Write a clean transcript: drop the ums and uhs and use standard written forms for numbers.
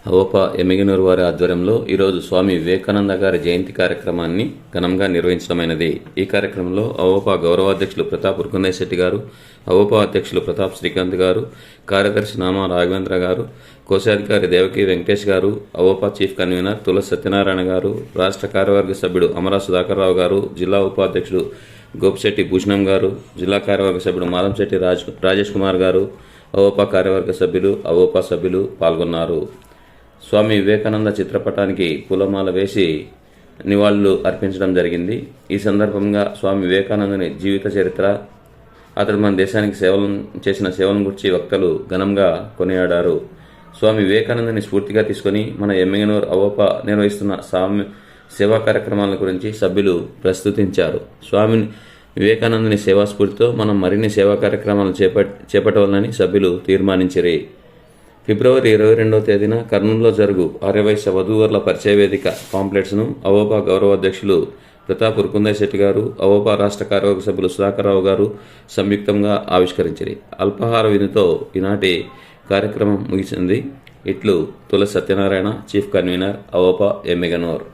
అవోపా ఎమ్మిగనూరు వారి ఆధ్వర్యంలో ఈరోజు స్వామి వివేకానంద గారి జయంతి కార్యక్రమాన్ని ఘనంగా నిర్వహించడమైనది. ఈ కార్యక్రమంలో అవోపా గౌరవాధ్యక్షులు ప్రతాప్ ఉరుకుందయ్య శెట్టి గారు, అవోపా అధ్యక్షులు ప్రతాప్ శ్రీకాంత్ గారు, కార్యదర్శి నామా రాఘవేంద్ర గారు, కోశాధికారి దేవకి వెంకటేష్ గారు, అవోపా చీఫ్ కన్వీనర్ తులసి సత్యనారాయణ గారు, రాష్ట్ర కార్యవర్గ సభ్యుడు అమరా సుధాకర్ రావు గారు, జిల్లా ఉపాధ్యక్షుడు గోపిశెట్టి భూషణం గారు, జిల్లా కార్యవర్గ సభ్యుడు మాదంశెట్టి రాజేష్ కుమార్ గారు, అవోపా కార్యవర్గ సభ్యులు, అవోపా సభ్యులు పాల్గొన్నారు. స్వామి వివేకానంద చిత్రపటానికి పూలమాల వేసి నివాళులు అర్పించడం జరిగింది. ఈ సందర్భంగా స్వామి వివేకానందని జీవిత చరిత్ర, అతడు మన దేశానికి చేసిన సేవలను గురించి వక్తలు ఘనంగా కొనియాడారు. స్వామి వివేకానందని స్ఫూర్తిగా తీసుకుని మన ఎమ్మిగనూరు అవోపా నిర్వహిస్తున్న సేవా కార్యక్రమాల గురించి సభ్యులు ప్రస్తుతించారు. స్వామి వివేకానందని సేవాస్ఫూర్తితో మనం మరిన్ని సేవా కార్యక్రమాలు చేపట్టవాలని సభ్యులు తీర్మానించారు. ఫిబ్రవరి 22వ తేదీన కర్నూలులో జరుగు ఆర్యవైశ్య వధూవరుల పరిచయ వేదిక పాంప్లెట్స్ను అవోపా గౌరవాధ్యక్షులు ప్రతాప్ ఉరుకుందయ్య శెట్టి గారు, అవోపా రాష్ట్ర కార్యవర్గ సభ్యులు సుధాకర్ రావు గారు సంయుక్తంగా ఆవిష్కరించారు. అల్పాహార విధితో ఈనాటి కార్యక్రమం ముగిసింది. ఇట్లు తులసి సత్యనారాయణ, చీఫ్ కన్వీనర్, అవోపా ఎమ్మిగనూర్.